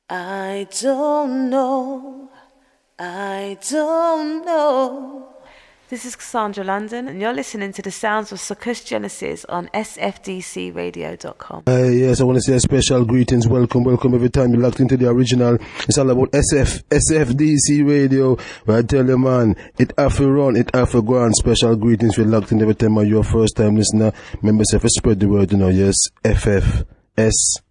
I don't know. I don't know. This is Cassandra London, and you're listening to the sounds of Kush Genesis on Sfdcradio.com. Yes, I want to say a special greetings. Welcome every time you're locked into the original. It's all about SFDC Radio. Where I tell you, man, it have to run, it have to go on. Special greetings if you're locked in every time you're a first time listener. Remember, if you spread the word, yes, SFDC.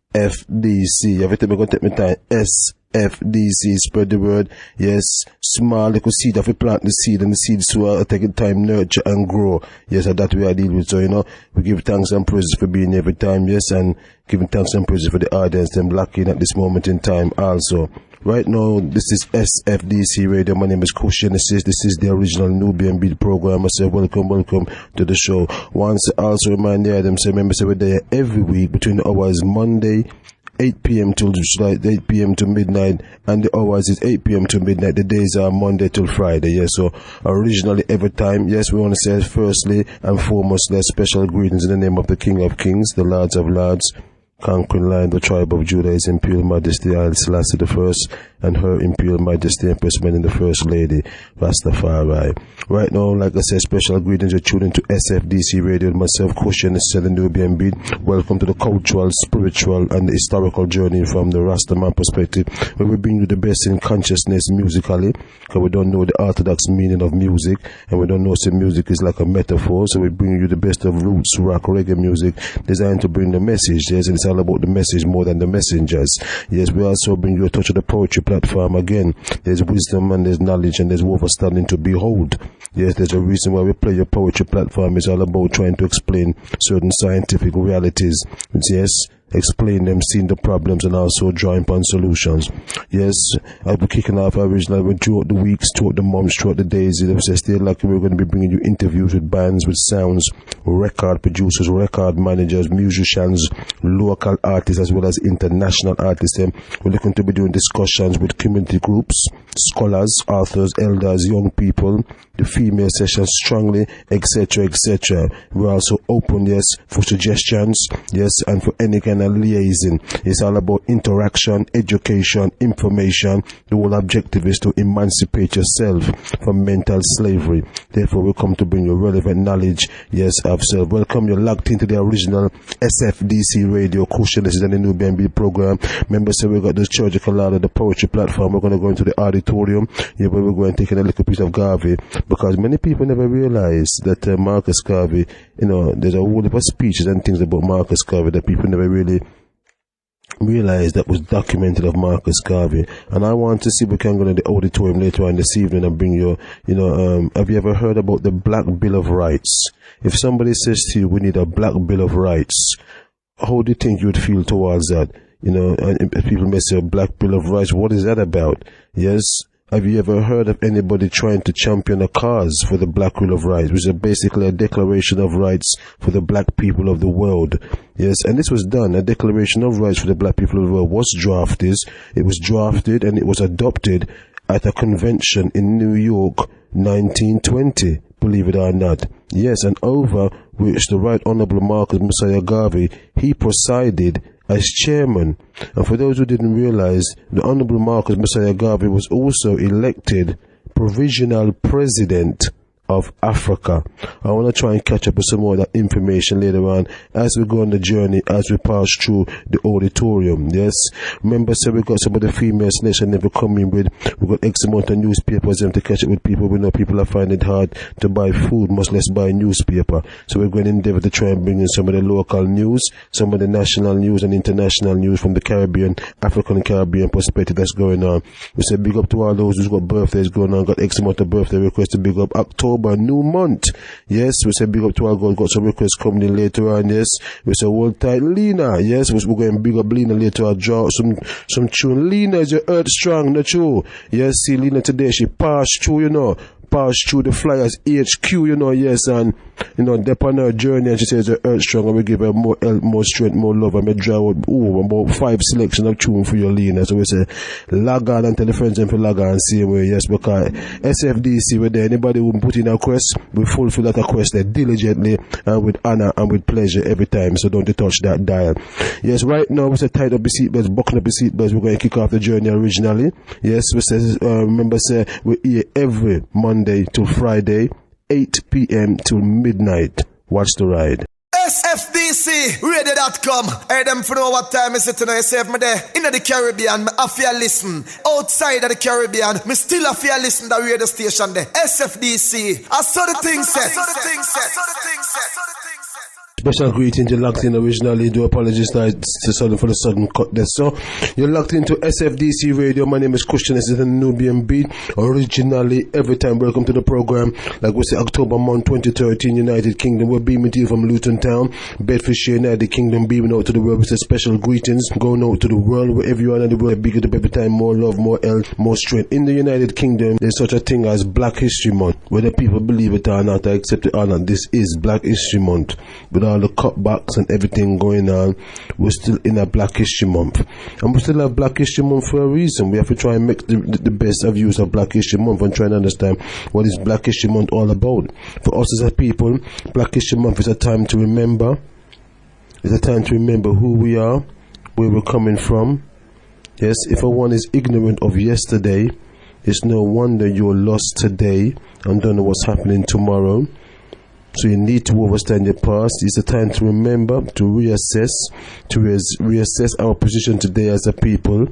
Every time I'm going to take my time, SFDC, spread the word. Yes, small little seed. If we plant the seed and the seeds to take time, nurture and grow. Yes, and that we are dealing with. So, we give thanks and praises for being every time. Yes, and giving thanks and praises for the audience, them lacking at this moment in time also. Right now, this is SFDC Radio. My name is Kush Genesis. This is the original Nubian beat program. I say welcome to the show. Once I also remind the items, remember, we're there every week between the hours Monday 8 p.m. till 8 p.m. to midnight, and the hours is 8 p.m. to midnight. The days are Monday till Friday. Yes, so originally every time. Yes, we want to say firstly and foremost, special greetings in the name of the King of Kings, the Lords of Lords, conquering Lion, the tribe of Judah, His Imperial Majesty Haile Selassie the First, and Her Imperial Majesty Empress Menen the First Lady, Rastafari. Right now, like I said, special greetings. You're tuning to SFDC Radio and myself, Kush Genesis, the Nubian beat. Welcome to the cultural, spiritual, and historical journey from the Rastafari Perspective, where we bring you the best in consciousness musically, because we don't know the orthodox meaning of music, and we don't know so music is like a metaphor, so we bring you the best of roots, rock, reggae music, designed to bring the message. Yes, and it's all about the message more than the messengers. Yes, we also bring you a touch of the poetry platform again. There's wisdom and there's knowledge and there's understanding to behold. Yes, there's a reason why we play your poetry platform. It's all about trying to explain certain scientific realities. Yes, explain them, seeing the problems, and also drawing upon solutions. Yes, I'll be kicking off originally throughout the weeks, throughout the months, throughout the days. It was still like we're going to be bringing you interviews with bands, with sounds, record producers, record managers, musicians, local artists, as well as international artists. And we're looking to be doing discussions with community groups, scholars, authors, elders, young people, the female sessions strongly, etc., etc. We're also open, yes, for suggestions, yes, and for any kind of liaison. It's all about interaction, education, information. The whole objective is to emancipate yourself from mental slavery. Therefore, we come to bring you relevant knowledge, yes, of self. Welcome, you're locked into the original SFDC Radio, Kush Genesis and the Nubian beat program. Remember, so we got the Church of Kalada, the poetry platform. We're going to go into the auditorium, yeah, where we're going to take a little piece of Garvey, because many people never realize that Marcus Garvey, there's a whole heap of speeches and things about Marcus Garvey that people never really realize that was documented of Marcus Garvey. And I want to see if we can go to the auditorium later on this evening and bring you, have you ever heard about the Black Bill of Rights? If somebody says to you, we need a Black Bill of Rights, how do you think you would feel towards that? And people may say, Black Bill of Rights, what is that about? Yes. Have you ever heard of anybody trying to champion a cause for the Black Bill of Rights, which is basically a declaration of rights for the black people of the world? Yes, and this was done. A declaration of rights for the black people of the world was drafted. It was drafted and it was adopted at a convention in New York, 1920. Believe it or not. Yes, and over which the Right Honorable Marcus Mosiah Garvey, he presided as chairman. And for those who didn't realize, the Honorable Marcus Mosiah Garvey was also elected provisional president of Africa. I want to try and catch up with some more of that information later on as we go on the journey, as we pass through the auditorium. Yes, remember, so we got some of the female nation never coming with. We got X amount of newspapers and to catch up with people. We know people are finding it hard to buy food, much less buy newspaper. So we're going to endeavor to try and bring in some of the local news, some of the national news and international news from the Caribbean, African and Caribbean perspective that's going on. We say big up to all those who's got birthdays going on, got X amount of birthday requests to big up. October, new month. Yes, we say big up to our God. Got some requests coming in later on. Yes, we say hold tight, Lena. Yes, we're going big up Lena later on. Draw some tune. Lena is your earth strong, not true. Yes, see Lena today, she passed through, pass through the Flyers HQ, you know, yes, and, you know, they're on her journey, and she says the earth strong, and we give her more help, more strength, more love, and we draw out, about 5 selection of tune for your Lena. So we say, log on and tell the friends and for log on, same way, yes, because SFDC, we're there, anybody who put in a quest, we fulfill that request there diligently, and with honor, and with pleasure every time, so don't touch that dial. Yes, right now, we say, tight up the seatbelts, buckle up the seatbelts, we're going to kick off the journey originally. Yes, we say, remember, say, we're here every Monday to Friday, 8 p.m. till midnight. Watch the ride. Sfdcradio.com. Hey, them for know what time is it tonight? Save me there. In the Caribbean, I feel listen. Outside of the Caribbean, me still feel listen to the radio station there. SFDC. I saw the thing set. Special greetings, you're locked in originally. Do apologize for the sudden cut there. So, you're locked into SFDC Radio. My name is Kush Genesis and Nubian beat. Originally, every time, welcome to the program. Like we say, October month 2013, United Kingdom. We're beaming to you from Luton Town, Bedfordshire, United Kingdom, beaming out to the world. We say special greetings going out to the world, wherever you are in the world. Bigger up every time, more love, more health, more strength. In the United Kingdom, there's such a thing as Black History Month. Whether people believe it or not, I accept it or not, this is Black History Month. With all the cutbacks and everything going on, we're still in a Black History Month, and we still have Black History Month for a reason. We have to try and make the best of use of Black History Month and try and understand what is Black History Month all about. For us as a people, Black History Month is a time to remember. It's a time to remember who we are, where we're coming from. Yes, if one is ignorant of yesterday, it's no wonder you're lost today and don't know what's happening tomorrow. So you need to understand your past. It's a time to remember, to reassess, reassess our position today as a people,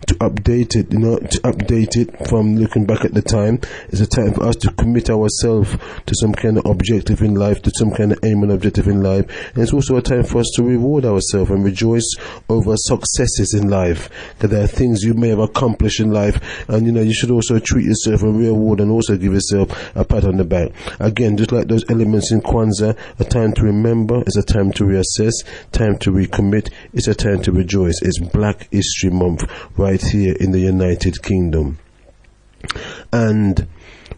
to update it, to update it from looking back at the time. It's a time for us to commit ourselves to some kind of objective in life, to some kind of aim and objective in life. And it's also a time for us to reward ourselves and rejoice over successes in life. Because there are things you may have accomplished in life, and you should also treat yourself and reward and also give yourself a pat on the back. Again, just like those elements in Kwanzaa, a time to remember, it's a time to reassess, time to recommit, it's a time to rejoice. It's Black History Month, right here in the United Kingdom. And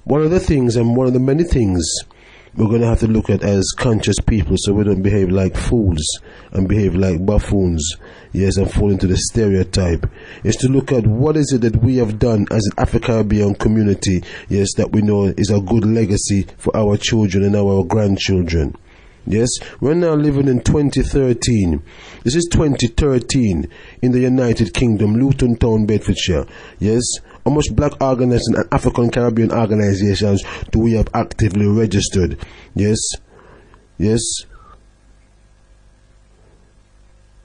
one of the things, and one of the many things we're going to have to look at as conscious people, so we don't behave like fools and behave like buffoons, yes, and fall into the stereotype, is to look at what is it that we have done as an Afro-Caribbean community, yes, that we know is a good legacy for our children and our grandchildren. Yes, we're now living in 2013. This is 2013 in the United Kingdom, Luton Town, Bedfordshire. Yes, how much black organizations and African Caribbean organizations do we have actively registered? Yes, yes.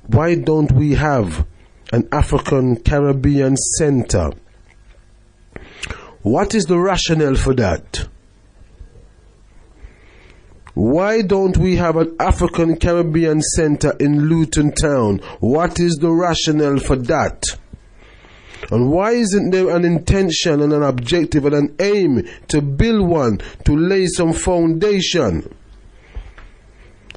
Why don't we have an African Caribbean center? What is the rationale for that? Why don't we have an African Caribbean center in Luton Town? What is the rationale for that? And why isn't there an intention and an objective and an aim to build one, to lay some foundation?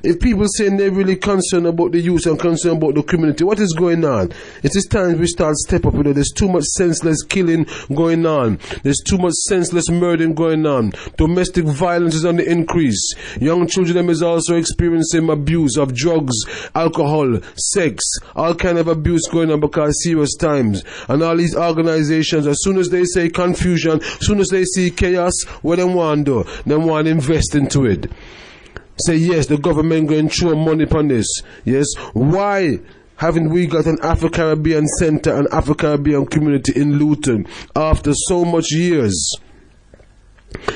If people saying they're really concerned about the youth and concerned about the community, what is going on? It is time we start step up. There's too much senseless killing going on. There's too much senseless murdering going on. Domestic violence is on the increase. Young children is also experiencing abuse of drugs, alcohol, sex, all kind of abuse going on because serious times. And all these organizations, as soon as they say confusion, as soon as they see chaos, what they want to do? They want to invest into it. Say, yes, the government going to throw money upon this. Yes, why haven't we got an Afro-Caribbean center, an Afro-Caribbean community in Luton after so much years?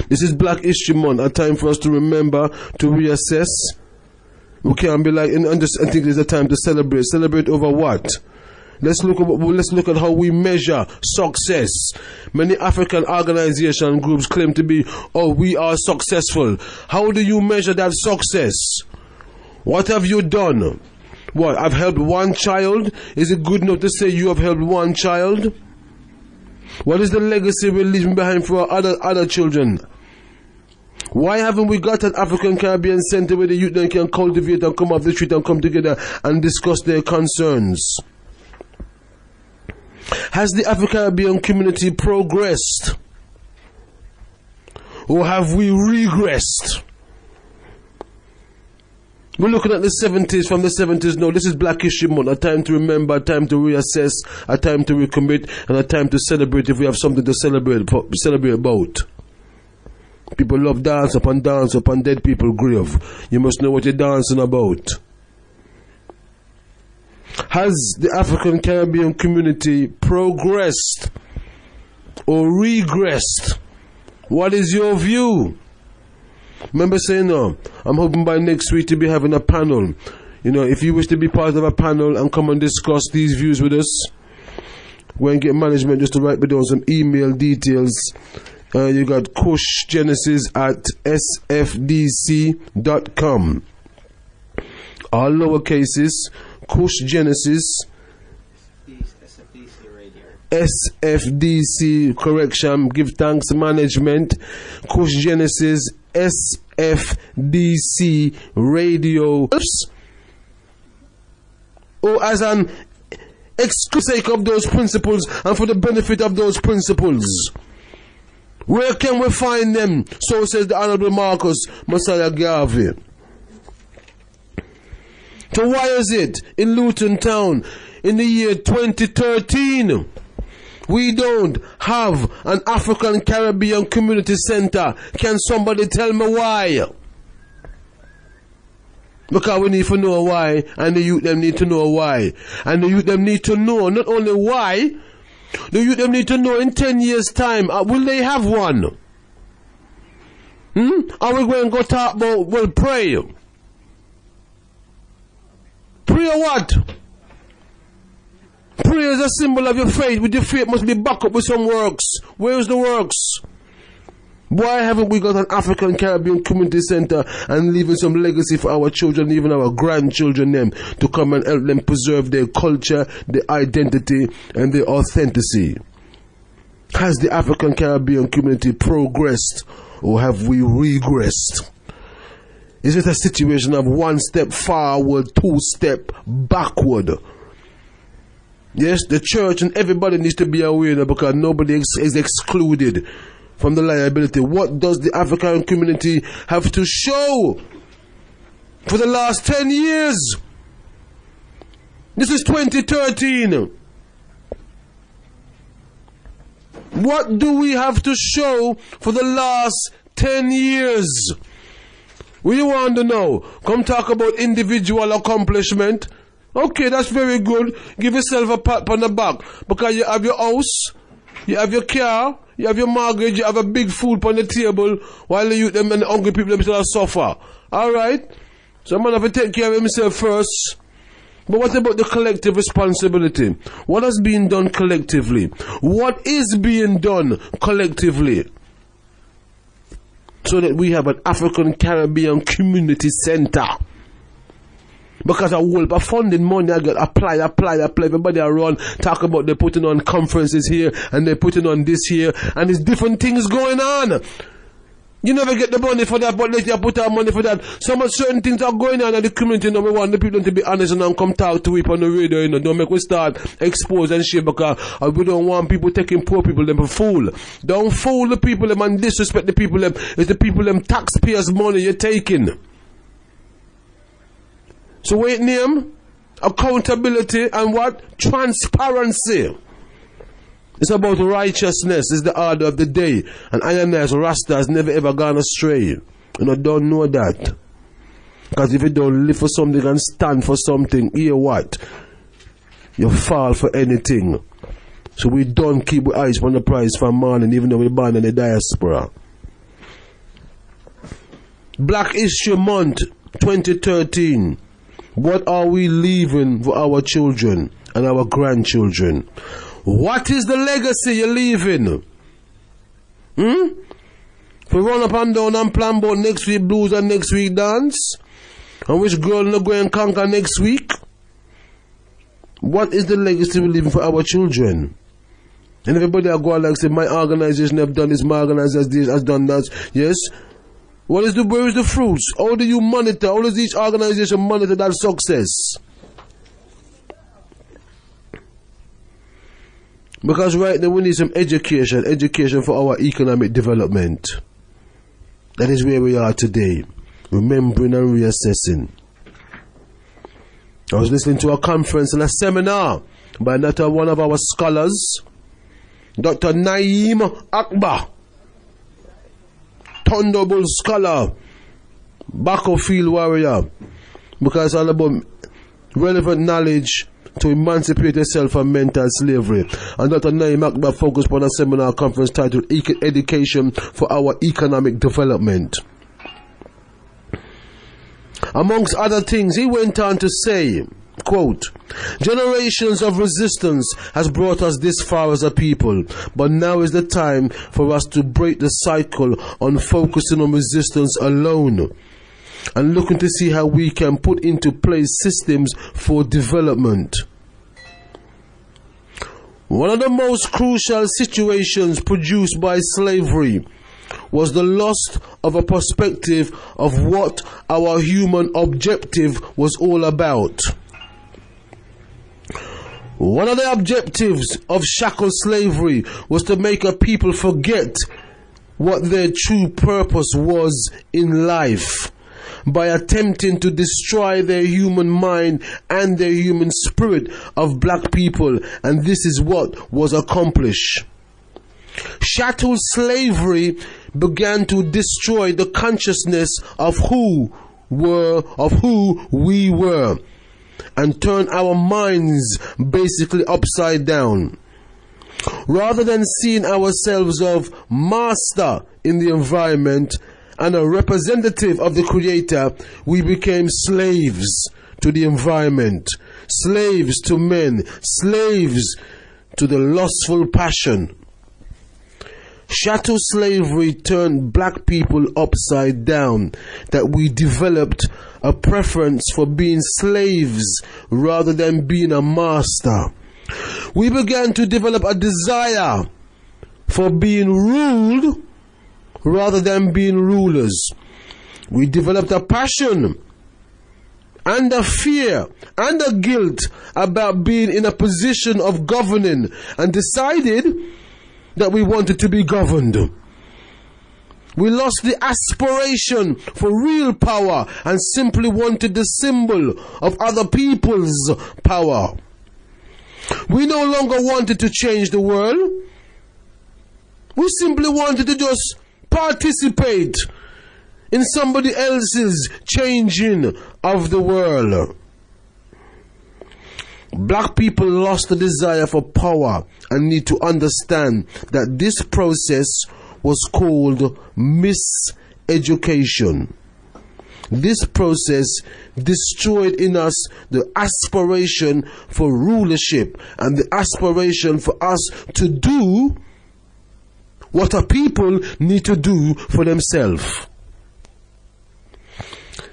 This is Black History Month, a time for us to remember, to reassess. We can't be like, I think there's a time to celebrate. Celebrate over what? Let's look at how we measure success. Many African organization groups claim to be, we are successful. How do you measure that success? What have you done? What, I've helped one child? Is it good enough to say you have helped one child? What is the legacy we're leaving behind for our other children? Why haven't we got an African Caribbean center where the youth then can cultivate and come off the street and come together and discuss their concerns? Has the Afro-Caribbean community progressed? Or have we regressed? We're looking at the 70s, from the 70s. No, this is Black History Month. A time to remember, a time to reassess, a time to recommit, and a time to celebrate if we have something to celebrate about. People love dance upon dead people grave. You must know what you're dancing about. Has the African Caribbean community progressed or regressed? What is your view? Remember saying, I'm hoping by next week to be having a panel. You know, if you wish to be part of a panel and come and discuss these views with us, go and get management just to write me down some email details. You got Kush Genesis at sfdc.com. All lowercases, Kush Genesis. SFDC, correction, give thanks management, Kush Genesis, SFDC radio. Or as an sake of those principles and for the benefit of those principles. Where can we find them? So says the Honorable Marcus Mosiah Garvey. So why is it in Luton Town in the year 2013 we don't have an African Caribbean community center? Can somebody tell me why? Because we need to know why, and the youth them need to know why. And the youth them need to know not only why, the youth them need to know in 10 years' time, will they have one? Are we going to go talk about, well, pray? Pray what? Prayer is a symbol of your faith. With your faith must be backed up with some works. Where is the works? Why haven't we got an African Caribbean community center and leaving some legacy for our children, even our grandchildren, them to come and help them preserve their culture, their identity, and their authenticity? Has the African Caribbean community progressed or have we regressed? Is it a situation of one step forward, two step backward? Yes, the church and everybody needs to be aware because nobody is excluded from the liability. What does the African community have to show for the last 10 years? This is 2013. What do we have to show for the last 10 years? We want to know. Come talk about individual accomplishment. Okay, that's very good. Give yourself a pat on the back because you have your house, you have your car, you have your mortgage, you have a big food on the table while the youth them and the hungry people themselves suffer. Alright? So man have to take care of himself first. But what about the collective responsibility? What has been done collectively? What is being done collectively? So that we have an African Caribbean community center. Because a whole of funding money I get apply. Everybody around talk about they're putting on conferences here and they're putting on this here and there's different things going on. You never get the money for that, but let you put out money for that. So much certain things are going on in the community. We want the people to be honest and come talk to it on the radio. Don't make we start expose and shit because we don't want people taking poor people them for fool. Don't fool the people them and disrespect the people them. It's the people them taxpayers' money you're taking. So wait, name, accountability and what? Transparency. It's about righteousness. It's the order of the day. And I and as Rasta has never ever gone astray. And I don't know that. Because if you don't live for something and stand for something, hear what? You fall for anything. So we don't keep our eyes on the prize for morning, even though we're born in the diaspora. Black History Month 2013. What are we leaving for our children and our grandchildren? What is the legacy you're leaving? If we run up and down and plan about next week blues and next week dance, and which girl not going to conquer next week? What is the legacy we're leaving for our children? And everybody are going like say, my organization have done this, my organization has done that. Yes? Where is the fruits? How do you monitor? How does each organization monitor that success? Because right now we need some education for our economic development. That is where we are today, remembering and reassessing. I was listening to a conference and a seminar by another one of our scholars, Dr. Naeem Akbar, thunderbolt scholar, battlefield warrior, because all about relevant knowledge to emancipate yourself from mental slavery. And Dr. Naeem Akbar focused on a seminar conference titled Education for Our Economic Development. Amongst other things, he went on to say, quote, generations of resistance has brought us this far as a people, but now is the time for us to break the cycle on focusing on resistance alone and looking to see how we can put into place systems for development. One of the most crucial situations produced by slavery was the loss of a perspective of what our human objective was all about. One of the objectives of shackled slavery was to make a people forget what their true purpose was in life, by attempting to destroy their human mind and their human spirit of black people, and this is what was accomplished. Chattel slavery began to destroy the consciousness of who we were, and turn our minds basically upside down. Rather than seeing ourselves as master in the environment and a representative of the Creator, we became slaves to the environment, slaves to men, slaves to the lustful passion. Chattel slavery turned black people upside down, that we developed a preference for being slaves rather than being a master. We began to develop a desire for being ruled rather than being rulers. We developed a passion and a fear and a guilt about being in a position of governing, and decided that we wanted to be governed. We lost the aspiration for real power and simply wanted the symbol of other people's power. We no longer wanted to change the world. We simply wanted to just participate in somebody else's changing of the world. Black people lost the desire for power and need to understand that this process was called miseducation. This process destroyed in us the aspiration for rulership and the aspiration for us to do what a people need to do for themselves.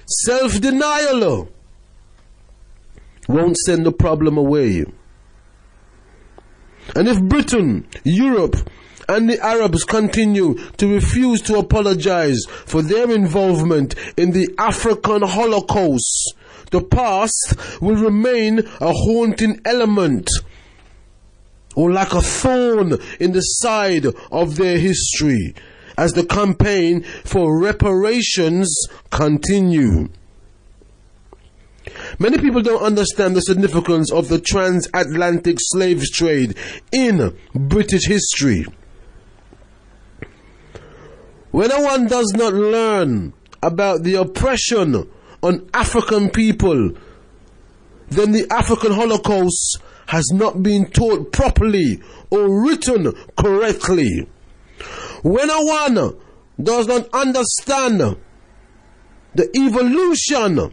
Self-denial won't send the problem away. And if Britain, Europe, and the Arabs continue to refuse to apologize for their involvement in the African Holocaust, the past will remain a haunting element, or like a thorn in the side of their history, as the campaign for reparations continue. Many people don't understand the significance of the transatlantic slave trade in British history. When one does not learn about the oppression on African people, then the African Holocaust has not been taught properly or written correctly. When one does not understand the evolution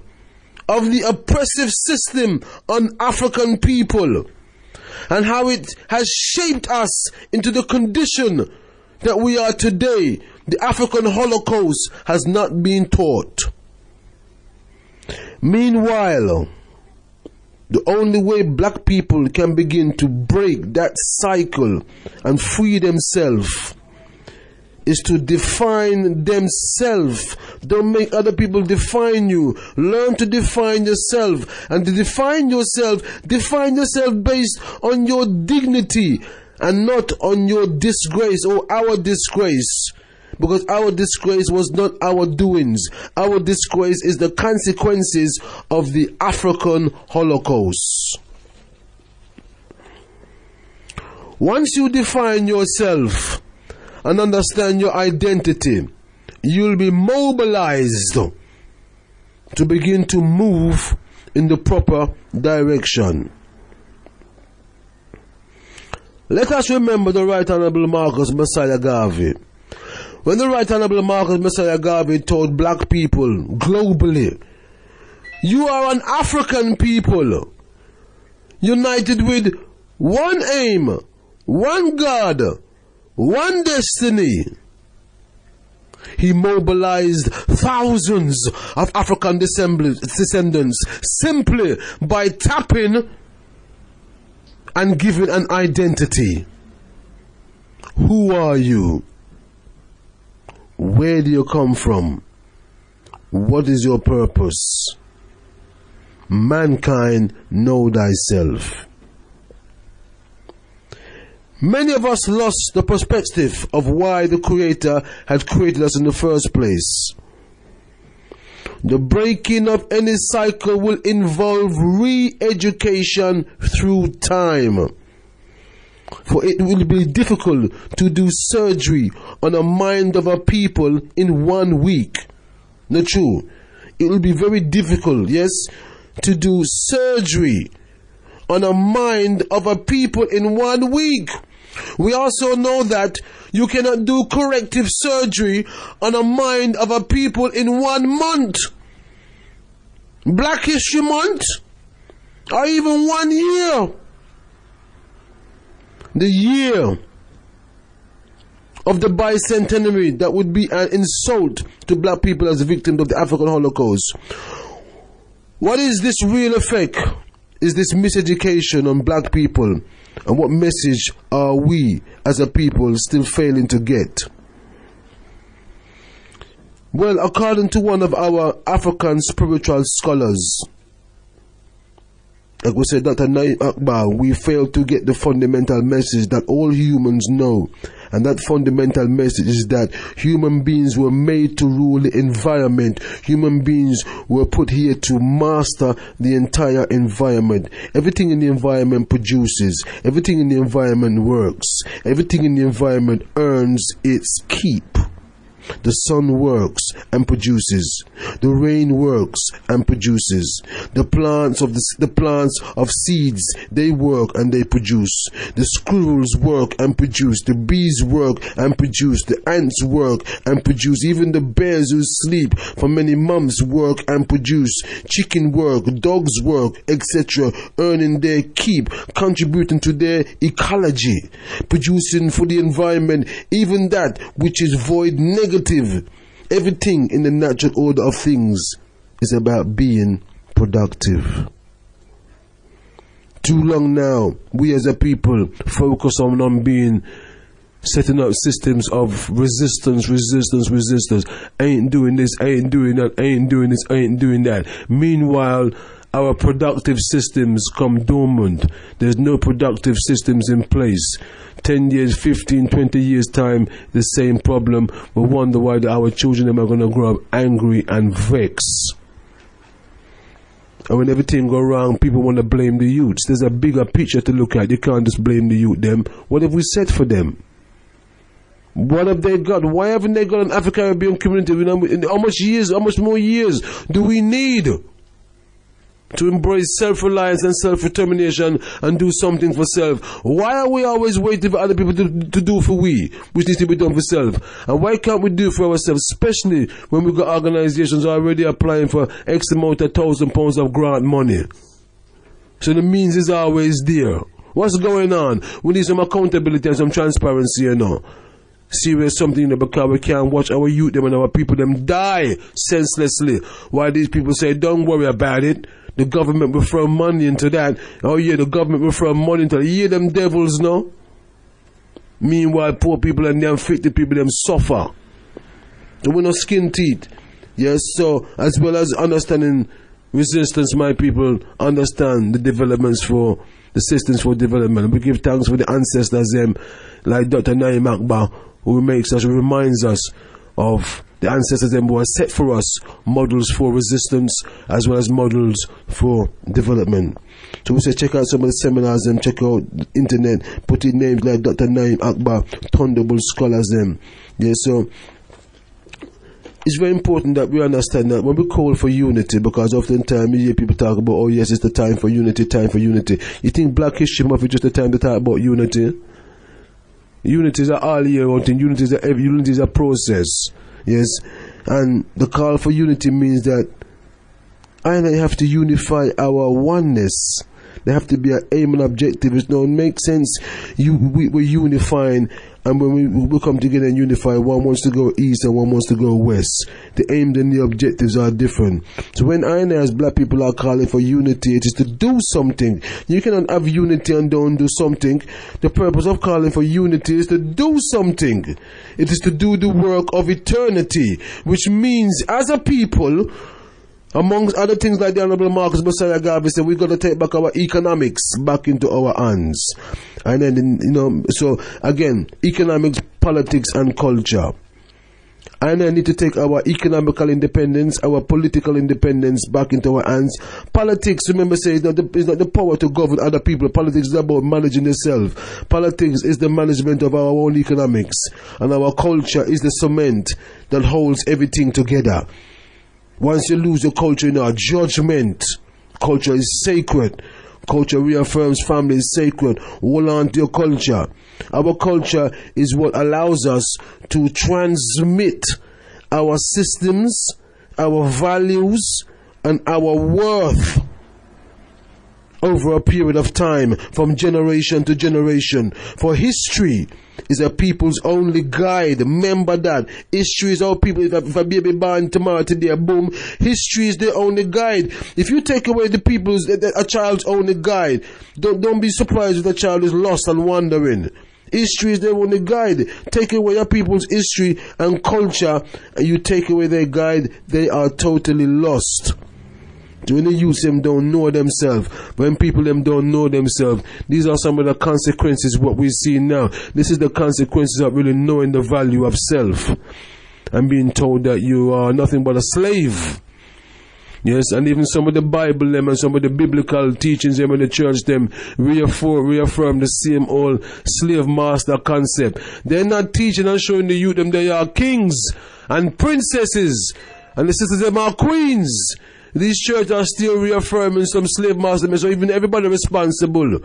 of the oppressive system on African people and how it has shaped us into the condition that we are today, the African Holocaust has not been taught. Meanwhile, the only way black people can begin to break that cycle and free themselves is to define themselves. Don't make other people define you. Learn to define yourself. And to define yourself based on your dignity and not on your disgrace or our disgrace. Because our disgrace was not our doings. Our disgrace is the consequences of the African Holocaust. Once you define yourself and understand your identity, you'll be mobilized to begin to move in the proper direction. Let us remember the Right Honorable Marcus Mosiah Garvey. When the Right Honorable Marcus Mosiah Garvey told black people globally, you are an African people, united with one aim, one God, one destiny. He mobilized thousands of African descendants simply by tapping and giving an identity. Who are you? Where do you come from? What is your purpose? Mankind, know thyself. Many of us lost the perspective of why the Creator had created us in the first place. The breaking of any cycle will involve re-education through time. For it will be difficult to do surgery on the mind of a people in 1 week. Not true. It will be very difficult, yes, to do surgery on the mind of a people in 1 week. We also know that you cannot do corrective surgery on the mind of a people in 1 month, Black History Month, or even 1 year. The year of the bicentenary, that would be an insult to black people as victims of the African Holocaust. What is this real effect? Is this miseducation on black people? And what message are we as a people still failing to get? Well, according to one of our African spiritual scholars, like we said, Dr. Naim Akbar, we fail to get the fundamental message that all humans know. And that fundamental message is that human beings were made to rule the environment. Human beings were put here to master the entire environment. Everything in the environment produces. Everything in the environment works. Everything in the environment earns its keep. The sun works and produces. The rain works and produces. The plants of seeds, they work and they produce. The squirrels work and produce. The bees work and produce. The ants work and produce. Even the bears who sleep for many months work and produce. Chicken work, dogs work, etc., earning their keep, contributing to their ecology, producing for the environment, even that which is void negative. Everything in the natural order of things is about being productive. Too long now, we as a people focus on being setting up systems of resistance. Ain't doing this, ain't doing that, ain't doing this, ain't doing that. Meanwhile, our productive systems come dormant. There's no productive systems in place. 10 years, 15, 20 years time, the same problem. We wonder why our children are going to grow up angry and vexed. And when everything goes wrong, people want to blame the youths. There's a bigger picture to look at. You can't just blame the youth them. What have we said for them? What have they got? Why haven't they got an Afro-Caribbean community? How much more years do we need to embrace self-reliance and self-determination and do something for self? Why are we always waiting for other people to do for we, which needs to be done for self? And why can't we do it for ourselves, especially when we've got organizations already applying for X amount of £1,000 of grant money? So the means is always there. What's going on? We need some accountability and some transparency, you know. Serious something, because we can't watch our youth them and our people them die senselessly. Why these people say, don't worry about it. The government will throw money into that. Oh yeah, the government will throw money into that. You hear them devils, no? Meanwhile, poor people and the afflicted people, them suffer. And we're not skin teeth. Yes, so as well as understanding resistance, my people understand the developments for the systems for development. We give thanks for the ancestors, like Dr. Naim Akbar, who reminds us of the ancestors them who are set for us models for resistance as well as models for development. So we say check out some of the seminars them, check out the internet, put in names like Dr. Naim Akbar, Thunderbolt scholars them. Yeah, so it's very important that we understand that when we call for unity, because oftentimes you hear people talk about, oh yes, it's the time for unity, time for unity. You think Black History Month is just the time to talk about unity? Unity is an all year round thing. Unity is a process. Yes, and the call for unity means that I have to unify our oneness. There have to be an aim and objective. It don't make sense. We're unifying, and when we come together and unify, one wants to go east and one wants to go west. The aims and the objectives are different. So when I as Black people are calling for unity, it is to do something. You cannot have unity and don't do something. The purpose of calling for unity is to do something. It is to do the work of eternity, which means as a people, amongst other things like the Honorable Marcus Mosiah Garvey said, we've got to take back our economics back into our hands. And then, so again, economics, politics and culture. And I need to take our economical independence, our political independence back into our hands. Politics, remember, say, it's not the power to govern other people. Politics is about managing yourself. Politics is the management of our own economics. And our culture is the cement that holds everything together. Once you lose your culture in our judgment, culture is sacred. Culture reaffirms family is sacred. Hold on to your culture. Our culture is what allows us to transmit our systems, our values, and our worth over a period of time, from generation to generation. For history is a people's only guide. Remember that. History is our people. If a baby born tomorrow, today, boom. History is the only guide. If you take away a child's only guide, don't be surprised if the child is lost and wandering. History is their only guide. Take away your people's history and culture, and you take away their guide, they are totally lost. When the youth them don't know themselves, when people them don't know themselves, these are some of the consequences what we see now. This is the consequences of really knowing the value of self and being told that you are nothing but a slave. Yes, and even some of the Bible them and some of the biblical teachings them in the church them reaffirm the same old slave master concept. They're not teaching and showing the youth them they are kings and princesses, and the sisters them are queens. These churches are still reaffirming some slave master, so even everybody responsible.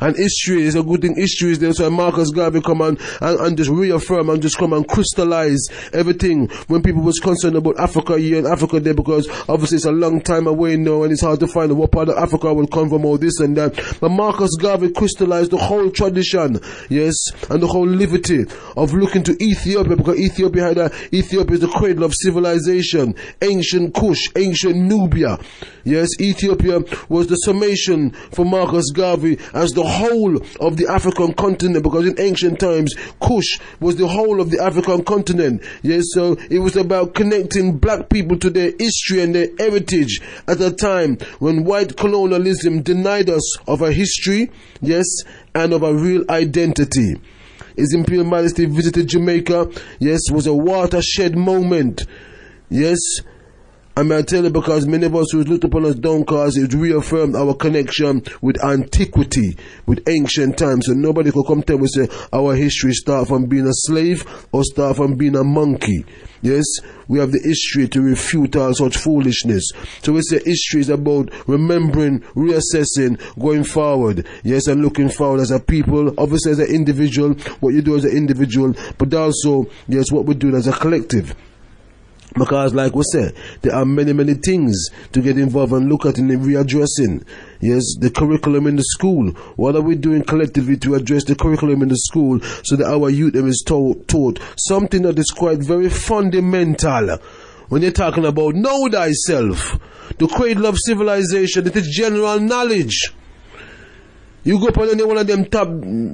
And history is a good thing. History is there. So Marcus Garvey come and just reaffirm and just come and crystallize everything. When people was concerned about Africa here and Africa there, because obviously it's a long time away now and it's hard to find what part of Africa will come from, all this and that. But Marcus Garvey crystallized the whole tradition, yes, and the whole liberty of looking to Ethiopia, because Ethiopia is the cradle of civilization. Ancient Kush, ancient Nubia. Yes, Ethiopia was the summation for Marcus Garvey as the whole of the African continent, because in ancient times Kush was the whole of the African continent. Yes, so it was about connecting black people to their history and their heritage at a time when white colonialism denied us of a history, yes, and of a real identity. His Imperial Majesty visited Jamaica, yes, was a watershed moment, yes. I may tell you, because many of us who looked upon us downcast, it reaffirmed our connection with antiquity, with ancient times. So nobody could come tell us our history start from being a slave or start from being a monkey. Yes, we have the history to refute all such foolishness. So we say history is about remembering, reassessing, going forward. Yes, and looking forward as a people, obviously as an individual, what you do as an individual, but also, yes, what we do as a collective. Because like we said, there are many things to get involved and look at in readdressing. Yes, the curriculum in the school. What are we doing collectively to address the curriculum in the school so that our youth is taught something that is quite very fundamental. When you're talking about know thyself, the cradle of civilization, it is general knowledge. You go up on any one of them top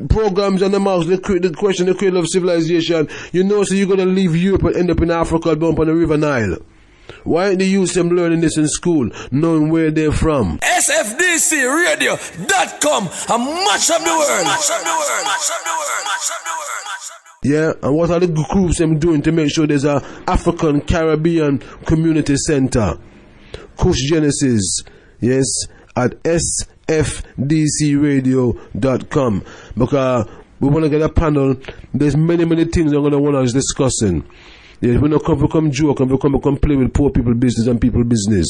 programs on the mouse, the question, the cradle of civilization, you know, so you're going to leave Europe and end up in Africa, down on the River Nile. Why ain't the youth them learning this in school, knowing where they're from? Sfdcradio.com and much of the world. Yeah, and what are the groups them doing to make sure there's a African Caribbean community center? Kush Genesis, yes, at Sfdcradio.com, because we want to get a panel. There's many things I'm going to want us discussing. Yes, we don't come joke and we come play with poor people business and people business.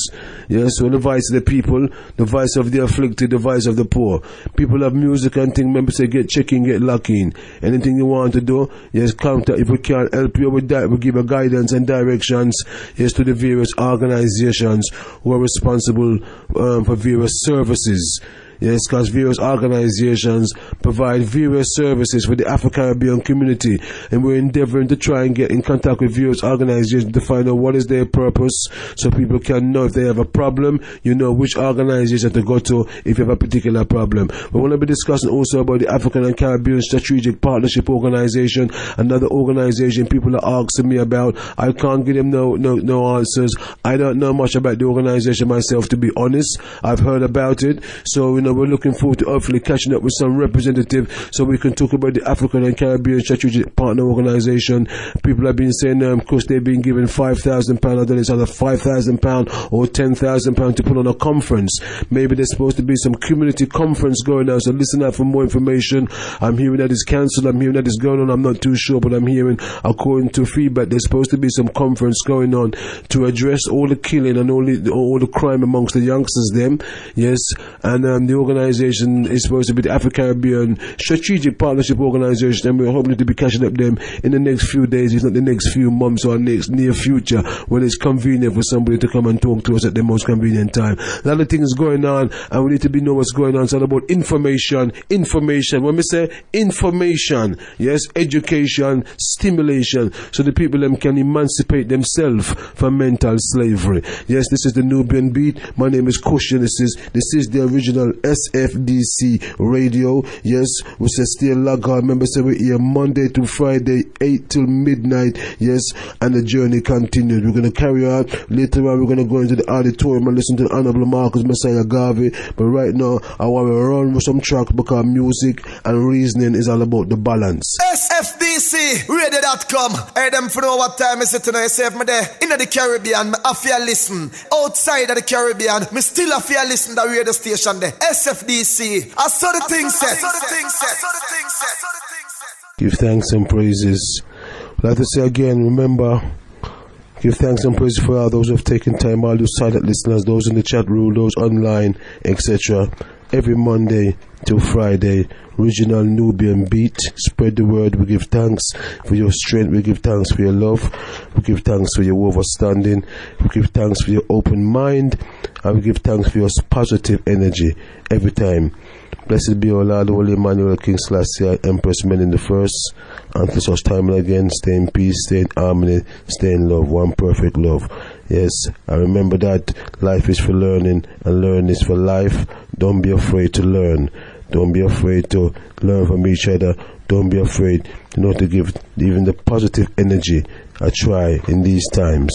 Yes, so the voice of the people, the voice of the afflicted, the voice of the poor. People have music and things, members say get checking, get locking. Anything you want to do, yes, contact. If we can't help you with that, we give a guidance and directions, yes, to the various organizations who are responsible for various services. Yes, because various organizations provide various services for the Afro-Caribbean community, and we're endeavoring to try and get in contact with various organizations to find out what is their purpose, so people can know if they have a problem, you know which organization to go to if you have a particular problem. We want to be discussing also about the African and Caribbean Strategic Partnership Organization, another organization people are asking me about. I can't give them no answers. I don't know much about the organization myself, to be honest. I've heard about it, so we're looking forward to hopefully catching up with some representative so we can talk about the African and Caribbean Strategic Partner Organization. People have been saying, of course, they've been given £5,000. I don't know, it's either £5,000 or £10,000 to put on a conference. Maybe there's supposed to be some community conference going on, so listen out for more information. I'm hearing that it's cancelled, I'm hearing that it's going on, I'm not too sure, but I'm hearing, according to feedback, there's supposed to be some conference going on to address all the killing and all the crime amongst the youngsters them. Yes, and the organization is supposed to be the Afro-Caribbean Strategic Partnership Organization, and we're hoping to be catching up them in the next few days, if not the next few months or next near future, when it's convenient for somebody to come and talk to us at the most convenient time. A lot of things going on, and we need to know what's going on. It's all about information. When we say information, yes, education, stimulation, so the people them can emancipate themselves from mental slavery. Yes, this is the Nubian beat. My name is Kush Genesis. This is the original SFDC radio. Yes, we say stay log on. Remember, say we're here Monday to Friday, 8 till midnight. Yes, and the journey continues. We're going to carry on. Later on, we're going to go into the auditorium and listen to the Honorable Marcus Mosiah Garvey. But right now, I want to run with some tracks because music and reasoning is all about the balance. Sfdcradio.com. I them for know what time is it tonight. Save me there. In the Caribbean, I feel listen. Outside of the Caribbean, me still I feel listen to the radio station there. SFDC. I saw the thing set. Give thanks and praises. Like to say again, remember, give thanks and praises for all those who have taken time, all those silent listeners, those in the chat room, those online, etc. Every Monday till Friday, original Nubian beat. Spread the word. We give thanks for your strength. We give thanks for your love. We give thanks for your overstanding. We give thanks for your open mind. And we give thanks for your positive energy every time. Blessed be our Lord, Holy Emmanuel, King Selassie, Empress Menen the First. Until such time again, stay in peace, stay in harmony, stay in love, one perfect love. Yes, and remember that life is for learning, and learning is for life. Don't be afraid to learn. Don't be afraid to learn from each other. Don't be afraid, to give even the positive energy a try in these times.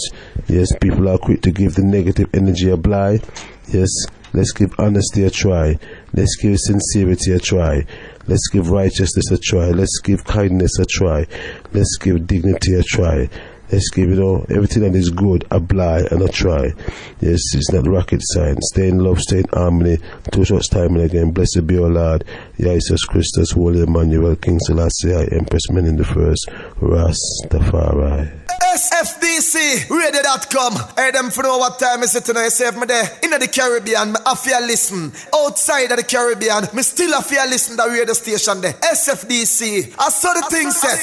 Yes, people are quick to give the negative energy a blight. Yes, let's give honesty a try. Let's give sincerity a try. Let's give righteousness a try. Let's give kindness a try. Let's give dignity a try. Let's give, everything that is good a blight and a try. Yes, it's not rocket science. Stay in love, stay in harmony. Till such time and again, blessed be our Lord, Jesus Christus, Holy Emmanuel, King Selassie, Empress Menen the First, Rastafari. Sfdcradio.com. I them for know what time is it tonight. Save me there. In the Caribbean, I feel listen. Outside of the Caribbean, me still I feel listen to the radio station there. SFDC. I saw the thing set.